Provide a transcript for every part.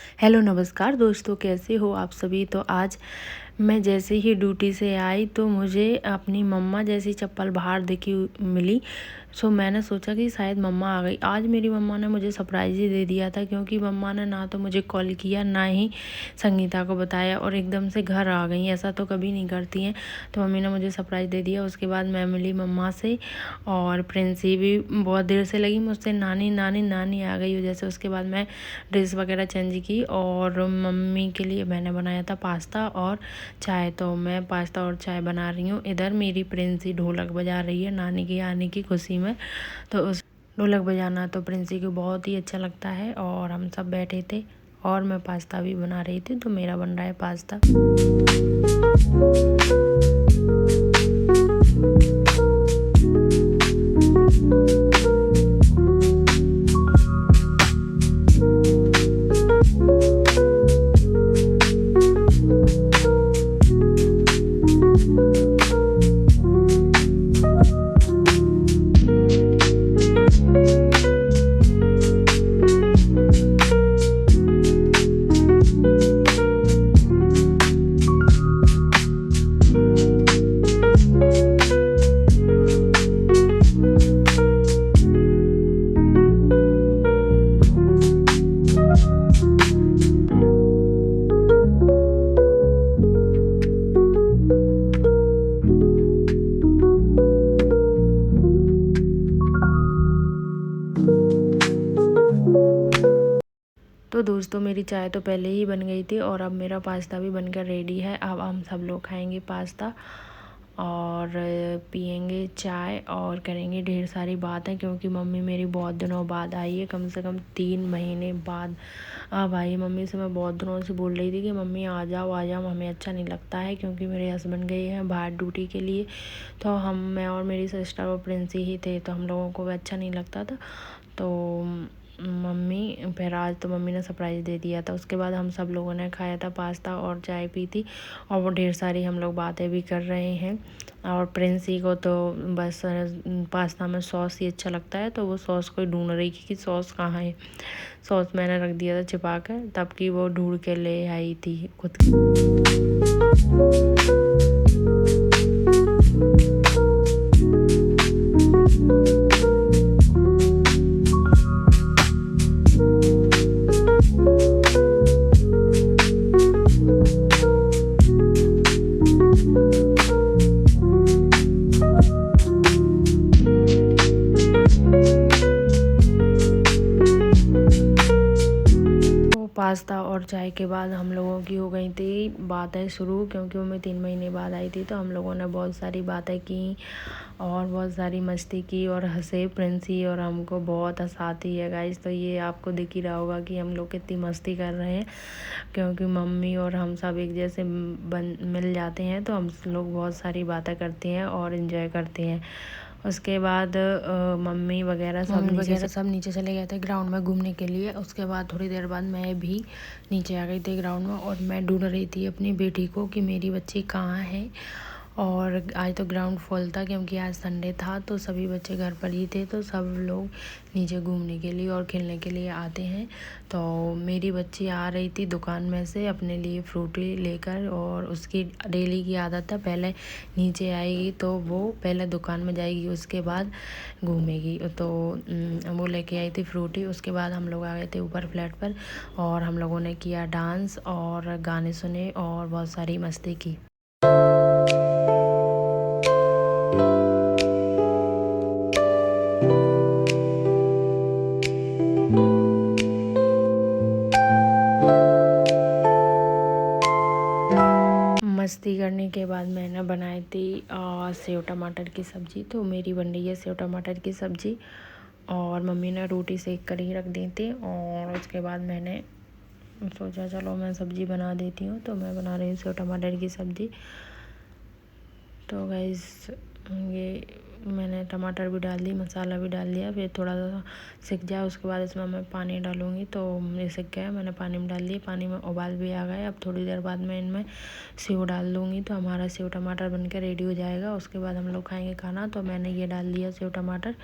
Hello नमस्कार दोस्तों, कैसे हो आप सभी। तो आज मैं जैसे ही ड्यूटी से आई तो मुझे अपनी मम्मा जैसी चप्पल बाहर दिखी मिली। सो मैंने सोचा कि शायद मम्मा आ गई। आज मेरी मम्मा ने मुझे सरप्राइज़ ही दे दिया था, क्योंकि मम्मा ने ना तो मुझे कॉल किया ना ही संगीता को बताया और एकदम से घर आ गई। ऐसा तो कभी नहीं करती हैं। तो मम्मी ने मुझे सरप्राइज़ दे दिया। उसके बाद मैं मिली मम्मा से और प्रिंसी भी बहुत देर से लगी मुझसे, नानी नानी नानी आ गई जैसे। उसके बाद मैं ड्रेस वगैरह चेंज की और मम्मी के लिए मैंने बनाया था पास्ता और चाय। तो मैं पास्ता और चाय बना रही हूँ। इधर मेरी प्रिंसी ढोलक बजा रही है नानी के आने की खुशी में। तो उस ढोलक बजाना तो प्रिंसी को बहुत ही अच्छा लगता है। और हम सब बैठे थे और मैं पास्ता भी बना रही थी। तो मेरा बन रहा है पास्ता। तो दोस्तों मेरी चाय तो पहले ही बन गई थी और अब मेरा पास्ता भी बनकर रेडी है। अब हम सब लोग खाएंगे पास्ता और पियेंगे चाय और करेंगे ढेर सारी बातें, क्योंकि मम्मी मेरी बहुत दिनों बाद आई है, कम से कम 3 महीने बाद अब आई। मम्मी से मैं बहुत दिनों से बोल रही थी कि मम्मी आ जाओ आ जाओ, हमें अच्छा नहीं लगता है क्योंकि मेरे हस्बैंड गए हैं बाहर ड्यूटी के लिए। तो मैं और मेरी सिस्टर और प्रिंसी ही थे, तो हम लोगों को भी अच्छा नहीं लगता था। तो मम्मी फिर आज तो मम्मी ने सरप्राइज़ दे दिया था। उसके बाद हम सब लोगों ने खाया था पास्ता और चाय पी थी और वो ढेर सारी हम लोग बातें भी कर रहे हैं। और प्रिंसी को तो बस पास्ता में सॉस ही अच्छा लगता है, तो वो सॉस को ढूंढ रही थी कि सॉस कहाँ है। सॉस मैंने रख दिया था छिपा कर, तब की वो ढूंढ के ले आई थी खुद पास्ता और चाय के बाद हम लोगों की हो गई थी बातें शुरू, क्योंकि वो मैं 3 महीने बाद आई थी। तो हम लोगों ने बहुत सारी बातें की और बहुत सारी मस्ती की और हंसे। प्रिंसी और हमको बहुत हंसाती है गाइस। तो ये आपको दिख ही रहा होगा कि हम लोग कितनी मस्ती कर रहे हैं, क्योंकि मम्मी और हम सब एक जैसे मिल जाते हैं तो हम लोग बहुत सारी बातें करते हैं और इन्जॉय करते हैं। उसके बाद मम्मी वगैरह सब नीचे चले गए थे ग्राउंड में घूमने के लिए। उसके बाद थोड़ी देर बाद मैं भी नीचे आ गई थी ग्राउंड में और मैं ढूंढ रही थी अपनी बेटी को कि मेरी बच्ची कहाँ है। और आज तो ग्राउंड फुल था क्योंकि आज संडे था, तो सभी बच्चे घर पर ही थे। तो सब लोग नीचे घूमने के लिए और खेलने के लिए आते हैं। तो मेरी बच्ची आ रही थी दुकान में से अपने लिए फ्रूटी लेकर, और उसकी डेली की आदत है पहले नीचे आएगी तो वो पहले दुकान में जाएगी, उसके बाद घूमेगी। तो वो लेके आई थी फ्रूटी। उसके बाद हम लोग आ गए थे ऊपर फ्लैट पर और हम लोगों ने किया डांस और गाने सुने और बहुत सारी मस्ती की। मस्ती करने के बाद मैंने बनाई थी सेव टमाटर की सब्ज़ी। तो मेरी बन रही है सेव टमाटर की सब्ज़ी और मम्मी ने रोटी सेक कर ही रख दी थी। और उसके बाद मैंने सोचा चलो मैं सब्ज़ी बना देती हूँ, तो मैं बना रही हूँ सेव टमाटर की सब्ज़ी। तो गाइस ये मैंने टमाटर भी डाल दी, मसाला भी डाल दिया। फिर थोड़ा सा सिक जाए उसके बाद इसमें मैं पानी डालूँगी। तो ये सिक गया, मैंने पानी में डाल दिया, पानी में उबाल भी आ गया। अब थोड़ी देर बाद मैं इनमें सेव डाल दूँगी तो हमारा सेव टमाटर बनकर रेडी हो जाएगा। उसके बाद हम लोग खाएंगे खाना। तो मैंने ये डाल दिया सेव टमाटर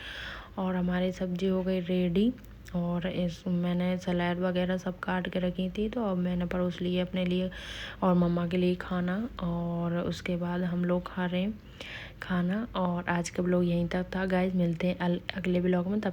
और हमारी सब्ज़ी हो गई रेडी। और इस मैंने सलाद वगैरह सब काट के रखी थी, तो अब मैंने परोस लिए अपने लिए और मम्मा के लिए खाना। और उसके बाद हम लोग खा रहे हैं खाना। और आज का ब्लॉग यहीं तक था गाइज, मिलते हैं अगले ब्लॉग में। तब